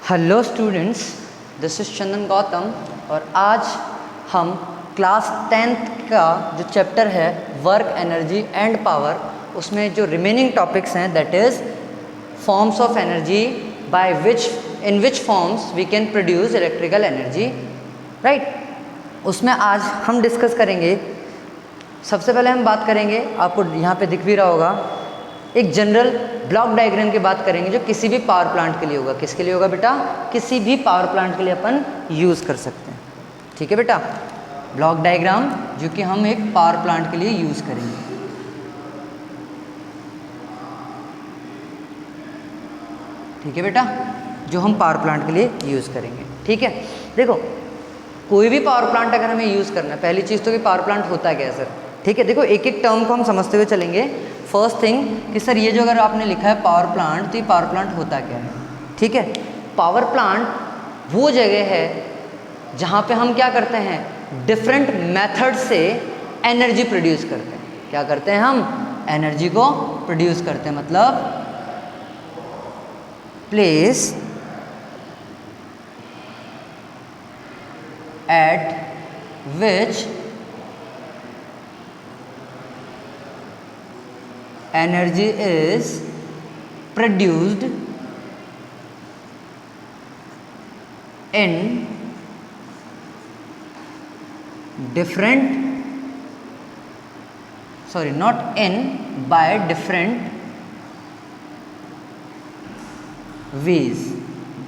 Hello students, this is चंदन गौतम और आज हम क्लास 10th का जो चैप्टर है वर्क एनर्जी एंड पावर, उसमें जो रिमेनिंग टॉपिक्स हैं that is forms of energy by in which forms we can produce electrical energy, right. उसमें आज हम डिस्कस करेंगे। सबसे पहले हम बात करेंगे, आपको यहाँ पे दिख भी रहा होगा, एक जनरल ब्लॉक डायग्राम की बात करेंगे जो किसी भी पावर प्लांट के लिए होगा। किसके लिए होगा बेटा? किसी भी पावर प्लांट के लिए अपन यूज़ कर सकते हैं, ठीक है बेटा। ब्लॉक डायग्राम जो कि हम एक पावर प्लांट के लिए यूज़ करेंगे। ठीक है बेटा, जो हम पावर प्लांट के लिए यूज़ करेंगे। ठीक है, देखो कोई भी पावर प्लांट अगर हमें यूज़ करना है, पहली चीज़ तो कि पावर प्लांट होता क्या है सर। ठीक है, देखो एक एक टर्म को हम समझते हुए चलेंगे। फर्स्ट थिंग कि सर ये जो अगर आपने लिखा है पावर प्लांट, तो ये पावर प्लांट होता क्या है। ठीक है, पावर प्लांट वो जगह है जहाँ पे हम क्या करते हैं, डिफरेंट मेथड से एनर्जी प्रोड्यूस करते हैं। क्या करते हैं हम? एनर्जी को प्रोड्यूस करते हैं। मतलब place at which energy is produced in different, sorry not in, by different ways,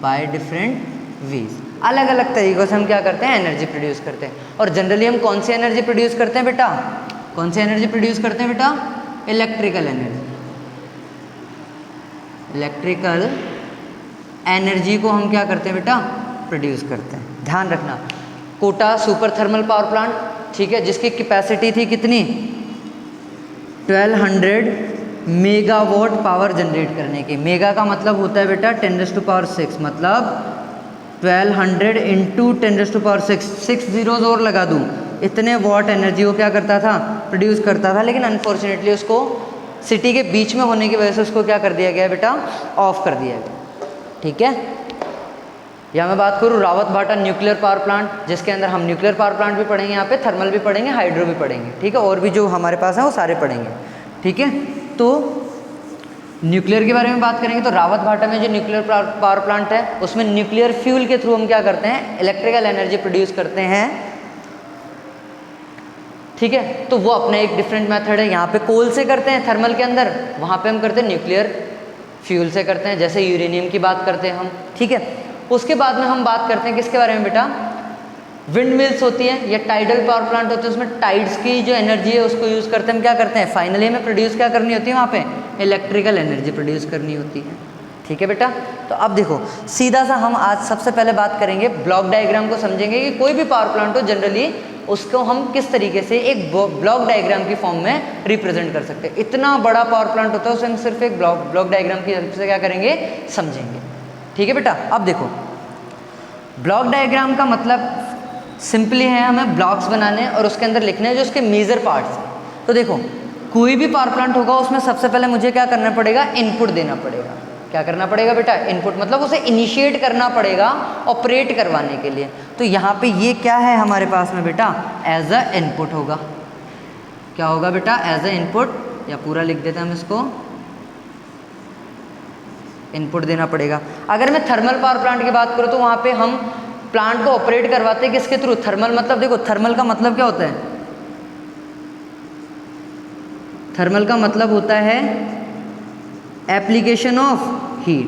by different ways, अलग अलग तरीक़ों से हम क्या करते हैं, एनर्जी प्रोड्यूस करते हैं। और जनरली हम कौन सी एनर्जी प्रोड्यूस करते हैं बेटा? कौन सी एनर्जी प्रोड्यूस करते हैं बेटा? Electrical energy. इलेक्ट्रिकल एनर्जी को हम क्या करते हैं बेटा? प्रोड्यूस करते हैं। ध्यान रखना, Kota super thermal power plant, ठीक है, जिसकी कैपेसिटी थी कितनी? 1200 मेगावाट पावर जनरेट करने की। मेगा का मतलब होता है बेटा 10⁻⁶, मतलब 1200 इंटू 10⁻⁶, 6 zeros और लगा दूँ, इतने वॉट एनर्जी वो क्या करता था? प्रोड्यूस करता था। लेकिन अनफॉर्चुनेटली उसको सिटी के बीच में होने की वजह से उसको क्या कर दिया गया बेटा? ऑफ कर दिया गया। ठीक है, या मैं बात करूँ रावत भाटा न्यूक्लियर पावर प्लांट, जिसके अंदर हम न्यूक्लियर पावर प्लांट भी पढ़ेंगे, यहाँ पे थर्मल भी पढ़ेंगे, हाइड्रो भी पढ़ेंगे। ठीक है, और भी जो हमारे पास हैं वो सारे पढ़ेंगे। ठीक है, तो न्यूक्लियर के बारे में बात करेंगे तो रावत भाटा में जो न्यूक्लियर पावर प्लांट है उसमें न्यूक्लियर फ्यूल के थ्रू हम क्या करते हैं? इलेक्ट्रिकल एनर्जी प्रोड्यूस करते हैं। ठीक है, तो वो अपना एक डिफरेंट मेथड है। यहाँ पे कोल से करते हैं थर्मल के अंदर, वहाँ पे हम करते हैं न्यूक्लियर फ्यूल से करते हैं, जैसे यूरेनियम की बात करते हैं हम। ठीक है, उसके बाद में हम बात करते हैं किसके बारे में बेटा? विंड मिल्स होती है या टाइडल पावर प्लांट होते हैं, उसमें टाइड्स की जो एनर्जी है उसको यूज़ करते हैं। हम क्या करते हैं? फाइनली हमें प्रोड्यूस क्या करनी होती है वहाँ पे? इलेक्ट्रिकल एनर्जी प्रोड्यूस करनी होती है। ठीक है बेटा, तो अब देखो सीधा सा हम आज सबसे पहले बात करेंगे, ब्लॉक डायग्राम को समझेंगे कि कोई भी पावर प्लांट हो जनरली उसको हम किस तरीके से एक ब्लॉक डायग्राम की फॉर्म में रिप्रेजेंट कर सकते हैं। इतना बड़ा पावर प्लांट होता है उसे हम सिर्फ एक ब्लॉक डायग्राम की हेल्प से क्या करेंगे? समझेंगे। ठीक है बेटा, अब देखो ब्लॉक डायग्राम का मतलब सिंपली है हमें ब्लॉक्स बनाने और उसके अंदर लिखने हैं जो उसके मेजर पार्ट्स हैं। तो देखो कोई भी पावर प्लांट होगा उसमें सबसे पहले मुझे क्या करना पड़ेगा? इनपुट देना पड़ेगा। क्या करना पड़ेगा बेटा? इनपुट, मतलब उसे इनिशिएट करना पड़ेगा ऑपरेट करवाने के लिए। तो यहाँ पे ये क्या है हमारे पास में बेटा? एज अ इनपुट होगा। क्या होगा बेटा? एज अ इनपुट, या पूरा लिख देते हैं हम इसको, इनपुट देना पड़ेगा। अगर मैं थर्मल पावर प्लांट की बात करूँ तो वहाँ पे हम प्लांट को ऑपरेट करवाते हैं किसके थ्रू? थर्मल, मतलब देखो थर्मल का मतलब क्या होता है? थर्मल का मतलब होता है एप्लीकेशन ऑफ हीट।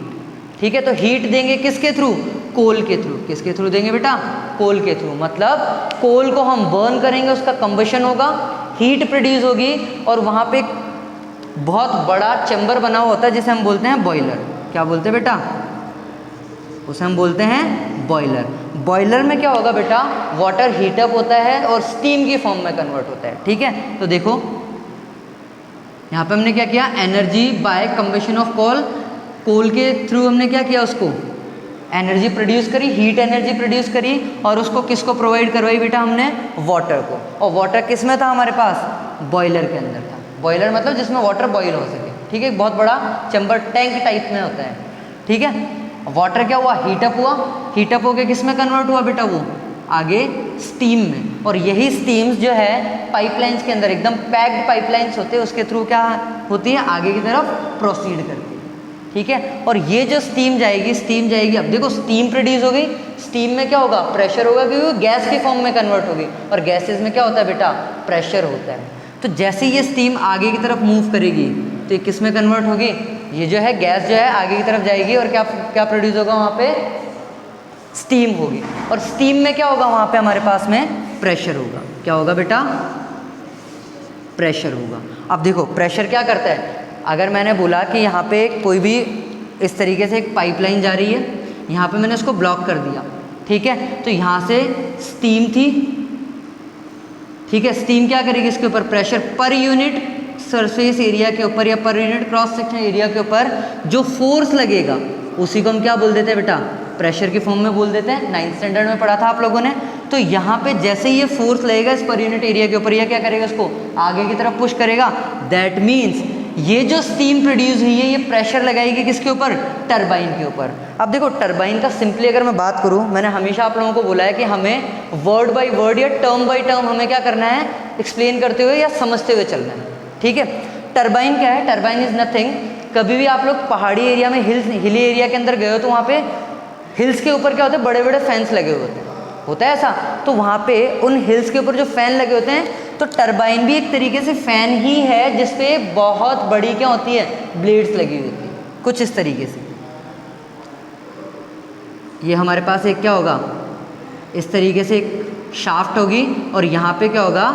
ठीक है, तो हीट देंगे किसके थ्रू? कोल के थ्रू। किसके थ्रू देंगे बेटा? कोल के थ्रू। मतलब कोल को हम बर्न करेंगे, उसका कंबशन होगा, हीट प्रोड्यूस होगी और वहाँ पे एक बहुत बड़ा चैम्बर बना हुआ होता है जिसे हम बोलते हैं बॉयलर। क्या बोलते हैं बेटा? उसे हम बोलते हैं बॉयलर। बॉयलर में क्या होगा बेटा? वाटर हीटअप होता है और स्टीम की फॉर्म में कन्वर्ट होता है। ठीक है, तो देखो यहाँ पे हमने क्या किया? Energy by combustion of coal के थ्रू हमने क्या किया? उसको एनर्जी प्रोड्यूस करी, हीट एनर्जी प्रोड्यूस करी और उसको किसको प्रोवाइड करवाई बेटा? हमने वाटर को। और वाटर किस में था हमारे पास? बॉयलर के अंदर था। बॉयलर मतलब जिसमें वाटर बॉयल हो सके। ठीक है, एक बहुत बड़ा चैम्बर टैंक टाइप में होता है। ठीक है, वाटर क्या हुआ, हीटअप हुआ, हीटअप होके किस में कन्वर्ट हुआ बेटा, वो आगे स्टीम में। और यही स्टीम्स जो है पाइपलाइंस के अंदर एकदम पैक्ड पाइपलाइंस होते हैं, उसके थ्रू क्या होती है, आगे की तरफ प्रोसीड करती है, ठीक है। और ये जो स्टीम जाएगी, अब देखो स्टीम प्रोड्यूस हो गई, स्टीम में क्या होगा, प्रेशर होगा, क्योंकि वो गैस के फॉर्म में कन्वर्ट होगी, और गैसेज में क्या होता है बेटा, प्रेशर होता है। तो जैसे ये स्टीम आगे की तरफ मूव करेगी तो ये किस में कन्वर्ट होगी, ये जो है गैस जो है आगे की तरफ जाएगी, और क्या प्रोड्यूस होगा वहाँ पे, स्टीम होगी। और स्टीम में क्या होगा, वहाँ पे हमारे पास में प्रेशर होगा। क्या होगा बेटा, प्रेशर होगा। अब देखो प्रेशर क्या करता है, अगर मैंने बोला कि यहाँ पे कोई भी इस तरीके से एक पाइपलाइन जा रही है, यहाँ पे मैंने इसको ब्लॉक कर दिया, ठीक है, तो यहाँ से स्टीम थी, ठीक है, स्टीम क्या करेगी, इसके ऊपर pressure per unit surface area के ऊपर या per unit cross section area के ऊपर जो फोर्स लगेगा उसी को हम क्या बोल देते हैं बेटा, प्रेशर की फॉर्म में बोल देते हैं। 9th स्टैंडर्ड में पढ़ा था आप लोगों ने। तो यहाँ पे जैसे ये फोर्स लगेगा इस पर यूनिट एरिया के ऊपर, यह क्या करेगा, उसको आगे की तरफ पुश करेगा। दैट मीन्स ये जो स्टीम प्रोड्यूस हुई है ये प्रेशर लगाएगी किसके ऊपर, टरबाइन के ऊपर। अब देखो टरबाइन का सिंपली अगर मैं बात करूँ, मैंने हमेशा आप लोगों को बोला है कि हमें वर्ड बाय वर्ड या टर्म बाय टर्म हमें क्या करना है, एक्सप्लेन करते हुए या समझते हुए चलना है, ठीक है। टरबाइन क्या है, टरबाइन इज नथिंग। कभी भी आप लोग पहाड़ी एरिया में हिली एरिया के अंदर गए हो तो वहाँ पे हिल्स के ऊपर क्या होते हैं, बड़े बड़े फैंस लगे हुए होते हैं, होता है ऐसा। तो वहाँ पे उन हिल्स के ऊपर जो फैन लगे होते हैं, तो टरबाइन भी एक तरीके से फैन ही है जिसपे बहुत बड़ी क्या होती है, ब्लेड्स लगी हुई होती है, कुछ इस तरीके से। ये हमारे पास एक क्या होगा, इस तरीके से एक शाफ्ट होगी, और यहाँ पे क्या होगा,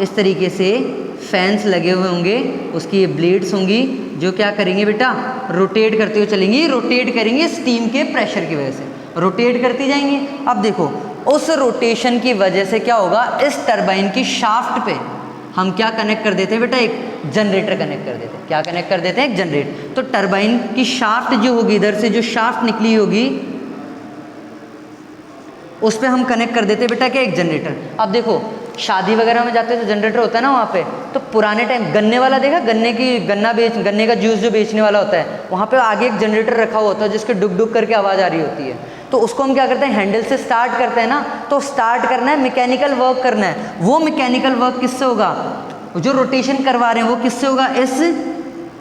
इस तरीके से फैंस लगे हुए होंगे, उसकी ये ब्लेड्स होंगी जो क्या करेंगे बेटा, रोटेट करते हुए चलेंगी, रोटेट करेंगे स्टीम के प्रेशर की वजह से, रोटेट करती जाएंगी। अब देखो उस रोटेशन की वजह से क्या होगा, इस टरबाइन की शाफ्ट पे हम क्या कनेक्ट कर देते हैं बेटा, एक जनरेटर कनेक्ट कर देते हैं। क्या कनेक्ट कर देते हैं, एक जनरेटर। तो टरबाइन की शाफ्ट जो होगी, इधर से जो शाफ्ट निकली होगी उस पर हम कनेक्ट कर देते हैं बेटा क्या, एक जनरेटर। अब देखो शादी वगैरह में जाते हैं तो जनरेटर होता है ना वहाँ पे, तो पुराने टाइम गन्ने वाला देखा, गन्ने का जूस जो बेचने वाला होता है, वहाँ पे आगे एक जनरेटर रखा हुआ होता है जिसके डुक डुक करके आवाज़ आ रही होती है। तो उसको हम क्या करते हैं, हैंडल से स्टार्ट करते हैं ना, तो स्टार्ट करना है, मैकेनिकल वर्क करना है। वो मैकेनिकल वर्क किससे होगा, जो रोटेशन करवा रहे हैं वो किससे होगा, इस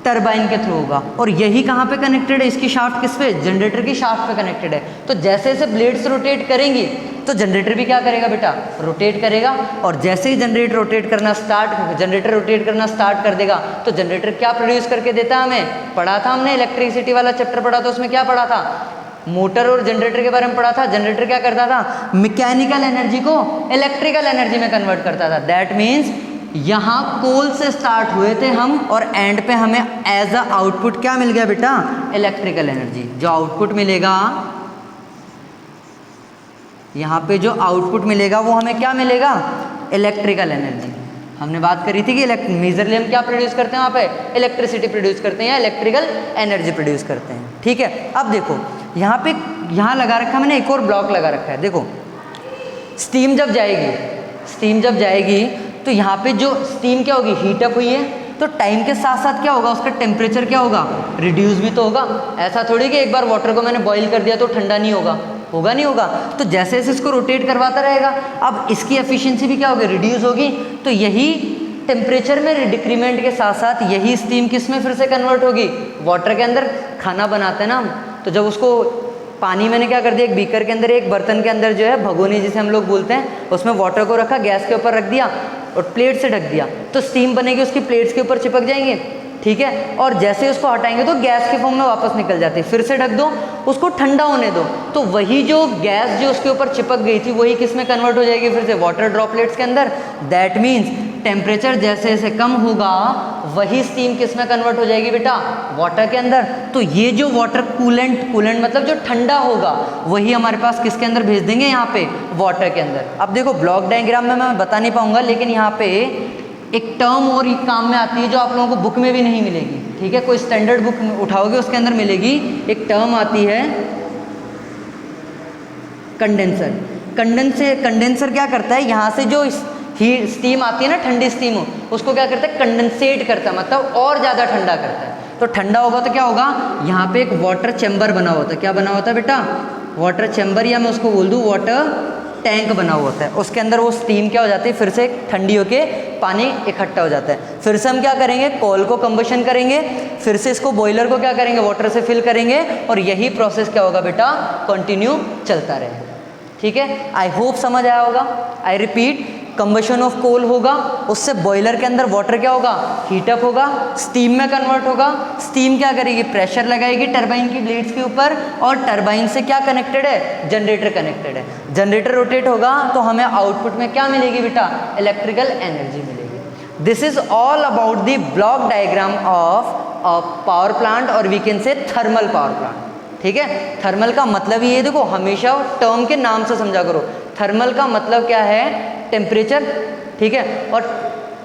टरबाइन के थ्रू होगा। और यही कहाँ पे कनेक्टेड है, इसकी शाफ्ट किस पे, जनरेटर की शाफ्ट पे कनेक्टेड है। तो जैसे जैसे ब्लेड्स रोटेट करेंगी तो जनरेटर भी क्या करेगा बेटा, रोटेट करेगा। और जैसे ही जनरेटर रोटेट करना स्टार्ट कर देगा तो जनरेटर क्या प्रोड्यूस करके देता है हमें, पढ़ा था हमने, इलेक्ट्रिसिटी वाला चैप्टर पढ़ा था, उसमें क्या पढ़ा था, मोटर और जनरेटर के बारे में पढ़ा था। जनरेटर क्या करता था, मैकेनिकल एनर्जी को इलेक्ट्रिकल एनर्जी में कन्वर्ट करता था। दैट मीन्स यहाँ कोल से स्टार्ट हुए थे हम, और एंड पे हमें एज अ आउटपुट क्या मिल गया बेटा, इलेक्ट्रिकल एनर्जी। जो आउटपुट मिलेगा, यहाँ पे जो आउटपुट मिलेगा वो हमें क्या मिलेगा, इलेक्ट्रिकल एनर्जी। हमने बात करी थी कि मेजरली हम क्या प्रोड्यूस करते हैं, वहाँ पे इलेक्ट्रिसिटी प्रोड्यूस करते हैं या इलेक्ट्रिकल एनर्जी प्रोड्यूस करते हैं, ठीक है। अब देखो यहाँ लगा रखा है मैंने, एक और ब्लॉक लगा रखा है। देखो स्टीम जब जाएगी तो यहाँ पे जो स्टीम क्या होगी, हीटअप हुई है, तो टाइम के साथ साथ क्या होगा, उसका टेम्परेचर क्या होगा, रिड्यूस भी तो होगा। ऐसा थोड़ी कि एक बार वाटर को मैंने बॉईल कर दिया तो ठंडा नहीं होगा, नहीं होगा। तो जैसे जैसे इसको रोटेट करवाता रहेगा, अब इसकी एफिशिएंसी भी क्या होगी, रिड्यूस होगी। तो यही टेम्परेचर में डिक्रीमेंट के साथ साथ यही स्टीम किस में फिर से कन्वर्ट होगी, वाटर के अंदर। खाना बनाते हैं ना हम, तो जब उसको पानी मैंने क्या कर दिया, एक बीकर के अंदर, एक बर्तन के अंदर जो है भगोनी जिसे हम लोग बोलते हैं, उसमें वाटर को रखा, गैस के ऊपर रख दिया और प्लेट से ढक दिया, तो स्टीम बनेगी, उसकी प्लेट्स के ऊपर चिपक जाएंगे, ठीक है। और जैसे उसको हटाएंगे तो गैस के फॉर्म में वापस निकल जाती है। फिर से ढक दो, उसको ठंडा होने दो, तो वही जो गैस जो उसके ऊपर चिपक गई थी वही किस में कन्वर्ट हो जाएगी, फिर से वाटर ड्रॉपलेट्स के अंदर। दैट मीन्स टेम्परेचर जैसे जैसे कम होगा वही स्टीम किस में कन्वर्ट हो जाएगी बेटा, वाटर के अंदर। तो ये जो वाटर कूलेंट मतलब जो ठंडा होगा वही हमारे पास किसके अंदर भेज देंगे, यहाँ पे वाटर के अंदर। अब देखो ब्लॉक डायग्राम में मैं बता नहीं पाऊंगा, लेकिन यहाँ पे एक टर्म और एक काम में आती है जो आप लोगों को बुक में भी नहीं मिलेगी, ठीक है। कोई स्टैंडर्ड बुक उठाओगे उसके अंदर मिलेगी, एक टर्म आती है कंडेंसर। कंडेंसर क्या करता है, यहाँ से जो स्टीम आती है ना, ठंडी स्टीम, उसको क्या करता है, कंडेंसेट करता है, मतलब और ज़्यादा ठंडा करता है। तो ठंडा होगा तो क्या होगा, यहाँ पे एक वाटर चैम्बर बना होता है। क्या बना होता है बेटा, वाटर चैम्बर, या मैं उसको बोल दूँ वाटर टैंक बना हुआ होता है। उसके अंदर वो स्टीम क्या हो जाती है, फिर से ठंडी होके पानी इकट्ठा हो जाता है। फिर से हम क्या करेंगे, कोल को कंबशन करेंगे, फिर से इसको बॉयलर को क्या करेंगे, वाटर से फिल करेंगे, और यही प्रोसेस क्या होगा बेटा, कंटिन्यू चलता रहेगा। ठीक है, आई होप समझ आया होगा। I repeat, combustion of coal होगा, उससे बॉयलर के अंदर वाटर क्या होगा, हीटअप होगा, स्टीम में कन्वर्ट होगा। स्टीम क्या करेगी, प्रेशर लगाएगी टरबाइन की ब्लेड्स के ऊपर, और टरबाइन से क्या कनेक्टेड है, जनरेटर कनेक्टेड है। जनरेटर रोटेट होगा तो हमें आउटपुट में क्या मिलेगी बेटा, इलेक्ट्रिकल एनर्जी मिलेगी। This is all about the block diagram of a power plant, और we can say thermal power plant. ठीक है, थर्मल का मतलब ये देखो, हमेशा टर्म के नाम से समझा करो। थर्मल का मतलब क्या है, टेम्परेचर। ठीक है, और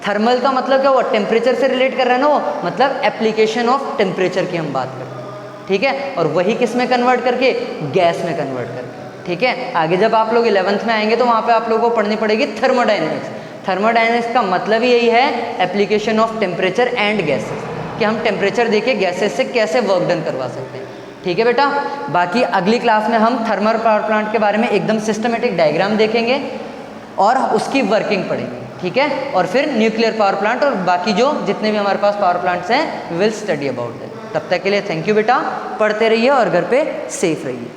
थर्मल का मतलब क्या हुआ, टेम्परेचर से रिलेट कर रहा है ना वो, मतलब एप्लीकेशन ऑफ टेम्परेचर की हम बात करते हैं। ठीक है, और वही किस में कन्वर्ट करके, गैस में कन्वर्ट करके। ठीक है, आगे जब आप लोग 11th में आएंगे तो वहाँ पे आप लोगों को पढ़नी पड़ेगी थर्मोडायनेमिक्स। थर्मोडायनेमिक्स का मतलब ही यही है, application of temperature and gases, कि हम टेम्परेचर देके गैसेस से कैसे वर्क डन करवा सकते हैं। ठीक है बेटा, बाकी अगली क्लास में हम थर्मल पावर प्लांट के बारे में एकदम सिस्टमेटिक डायग्राम देखेंगे और उसकी वर्किंग पढ़ेंगे। ठीक है, और फिर न्यूक्लियर पावर प्लांट और बाकी जो जितने भी हमारे पास पावर प्लांट्स हैं, we will study about that. तब तक के लिए थैंक यू बेटा, पढ़ते रहिए और घर पे सेफ रहिए।